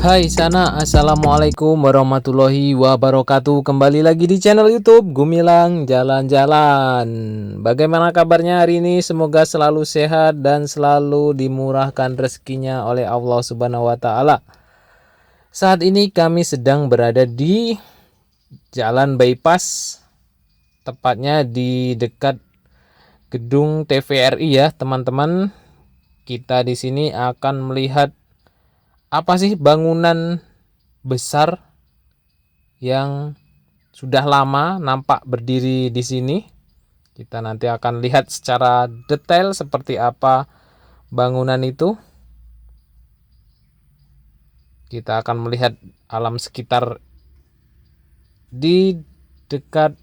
Hai sana, assalamualaikum warahmatullahi wabarakatuh. Kembali lagi di channel YouTube Gumilang Jalan-Jalan. Bagaimana kabarnya hari ini? Semoga selalu sehat dan selalu dimurahkan rezekinya oleh Allah Subhanahu wa Ta'ala. Saat ini kami sedang berada di Jalan Bypass, tepatnya di dekat gedung TVRI ya, teman-teman. Kita di sini akan melihat apa sih bangunan besar yang sudah lama nampak berdiri di sini. Kita nanti akan lihat secara detail seperti apa bangunan itu. Kita akan melihat alam sekitar di dekat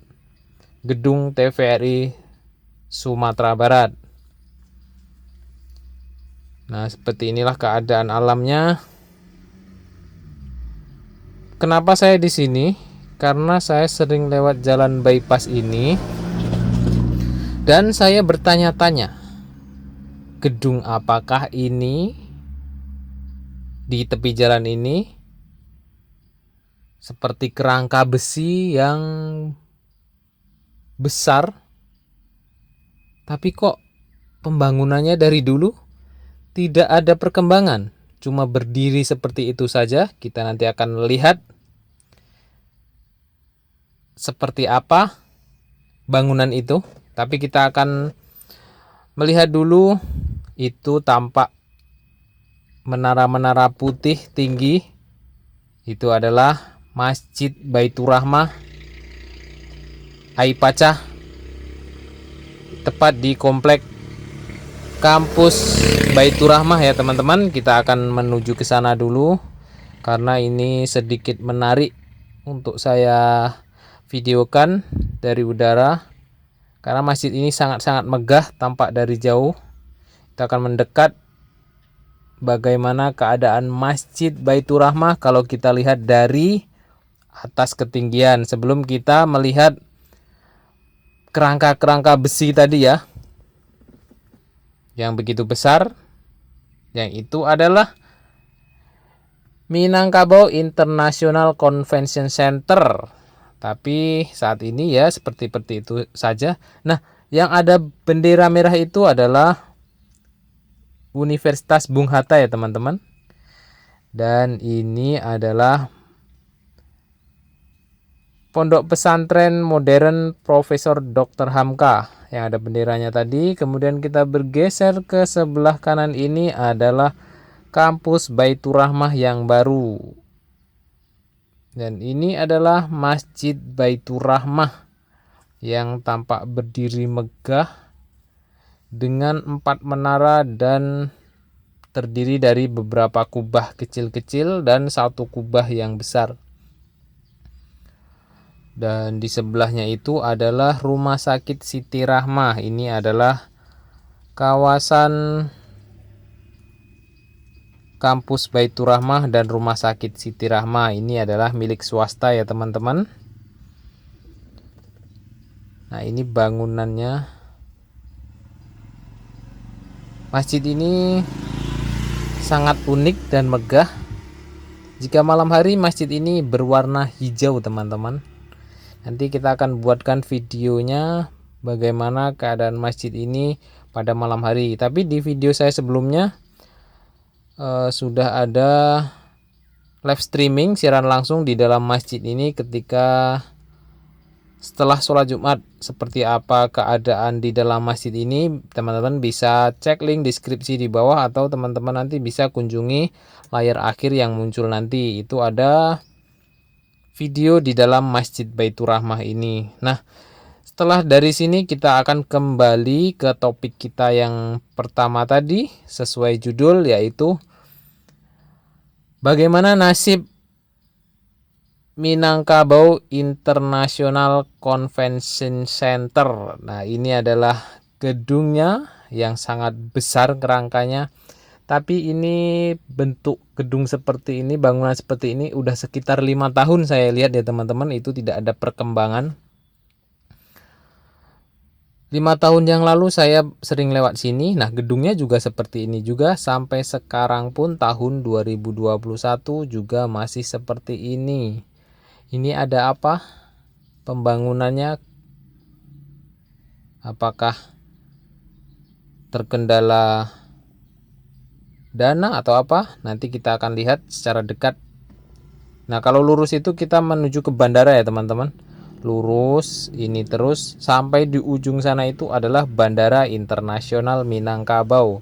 gedung TVRI Sumatera Barat. Nah, seperti inilah keadaan alamnya. Kenapa saya di sini? Karena saya sering lewat jalan bypass ini dan saya bertanya-tanya, gedung apakah ini di tepi jalan ini? Seperti kerangka besi yang besar, tapi kok pembangunannya dari dulu tidak ada perkembangan, cuma berdiri seperti itu saja. Kita nanti akan lihat seperti apa bangunan itu, tapi kita akan melihat dulu. Itu tampak menara-menara putih tinggi. Itu adalah Masjid Baitur Rahmah Aipacah, tepat di komplek kampus Baitur Rahmah ya teman-teman. Kita akan menuju ke sana dulu karena ini sedikit menarik untuk saya videokan dari udara, karena masjid ini sangat-sangat megah tampak dari jauh. Kita akan mendekat bagaimana keadaan Masjid Baitur Rahmah kalau kita lihat dari atas ketinggian, sebelum kita melihat kerangka-kerangka besi tadi ya, yang begitu besar. Yang itu adalah Minangkabau International Convention Center. Tapi saat ini ya seperti itu saja. Nah, yang ada bendera merah itu adalah Universitas Bung Hatta ya teman-teman. Dan ini adalah Pondok Pesantren Modern Profesor Dr. Hamka yang ada benderanya tadi. Kemudian kita bergeser ke sebelah kanan, ini adalah kampus Baitur Rahmah yang baru. Dan ini adalah Masjid Baitur Rahmah yang tampak berdiri megah dengan 4 menara dan terdiri dari beberapa kubah kecil-kecil dan 1 kubah yang besar. Dan di sebelahnya itu adalah Rumah Sakit Siti Rahmah. Ini adalah kawasan kampus Baitur Rahmah dan Rumah Sakit Siti Rahmah ini adalah milik swasta ya teman-teman. Nah, ini bangunannya. Masjid ini sangat unik dan megah. Jika malam hari masjid ini berwarna hijau teman-teman. Nanti kita akan buatkan videonya bagaimana keadaan masjid ini pada malam hari. Tapi di video saya sebelumnya sudah ada live streaming siaran langsung di dalam masjid ini ketika setelah sholat Jumat. Seperti apa keadaan di dalam masjid ini, teman-teman bisa cek link deskripsi di bawah, atau teman-teman nanti bisa kunjungi layar akhir yang muncul nanti. Itu ada video di dalam Masjid Baitur Rahmah ini. Nah, setelah dari sini kita akan kembali ke topik kita yang pertama tadi sesuai judul, yaitu bagaimana nasib Minangkabau International Convention Center. Nah, ini adalah gedungnya yang sangat besar kerangkanya. Tapi ini bentuk gedung seperti ini, bangunan seperti ini udah sekitar 5 tahun saya lihat ya teman-teman, itu tidak ada perkembangan. 5 tahun yang lalu saya sering lewat sini. Nah, gedungnya juga seperti ini juga sampai sekarang pun tahun 2021 juga masih seperti ini. Ini ada apa? Pembangunannya apakah terkendala dana atau apa? Nanti kita akan lihat secara dekat. Nah, kalau lurus itu kita menuju ke bandara ya, teman-teman. Lurus ini terus sampai di ujung sana itu adalah Bandara Internasional Minangkabau.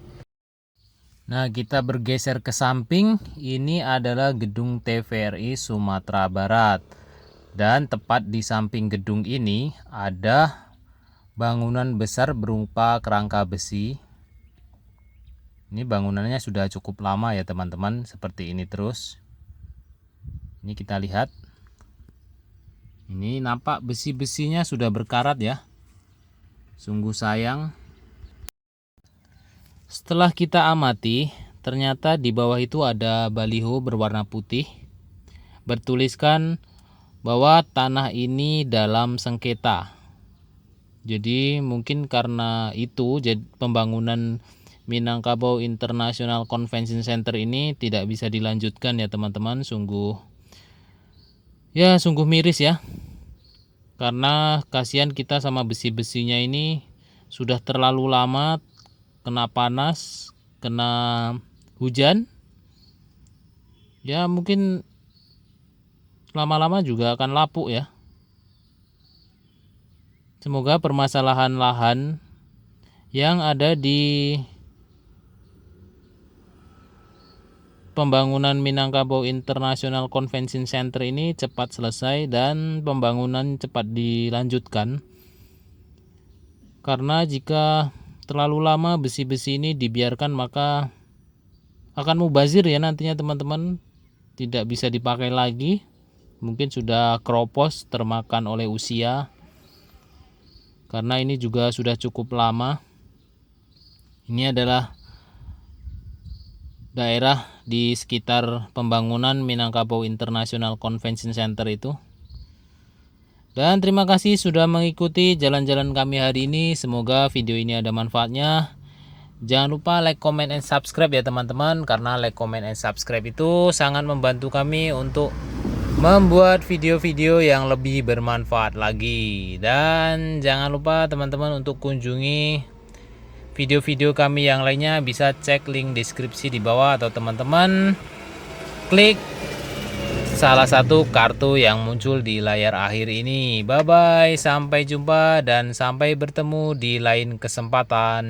Nah, kita bergeser ke samping. Ini adalah gedung TVRI Sumatera Barat. Dan tepat di samping gedung ini ada bangunan besar berupa kerangka besi. Ini bangunannya sudah cukup lama ya teman-teman, seperti ini terus. Ini kita lihat. Ini nampak besi-besinya sudah berkarat ya. Sungguh sayang. Setelah kita amati, ternyata di bawah itu ada baliho berwarna putih. Bertuliskan bahwa tanah ini dalam sengketa. Jadi mungkin karena itu pembangunan Minangkabau International Convention Center ini tidak bisa dilanjutkan ya teman-teman. Sungguh miris ya. Karena kasihan kita sama besi-besinya ini sudah terlalu lama kena panas, kena hujan. Ya mungkin lama-lama juga akan lapuk ya. Semoga permasalahan lahan yang ada di pembangunan Minangkabau International Convention Center ini cepat selesai dan pembangunan cepat dilanjutkan. Karena jika terlalu lama besi-besi ini dibiarkan maka akan mubazir ya nantinya teman-teman. Tidak bisa dipakai lagi. Mungkin sudah keropos termakan oleh usia. Karena ini juga sudah cukup lama. Ini adalah daerah di sekitar pembangunan Minangkabau International Convention Center itu. Dan terima kasih sudah mengikuti jalan-jalan kami hari ini. Semoga video ini ada manfaatnya. Jangan lupa like, comment, and subscribe ya teman-teman. Karena like, comment, and subscribe itu sangat membantu kami untuk membuat video-video yang lebih bermanfaat lagi. Dan jangan lupa teman-teman untuk kunjungi video-video kami yang lainnya, bisa cek link deskripsi di bawah atau teman-teman klik salah satu kartu yang muncul di layar akhir ini. Bye bye, sampai jumpa dan sampai bertemu di lain kesempatan.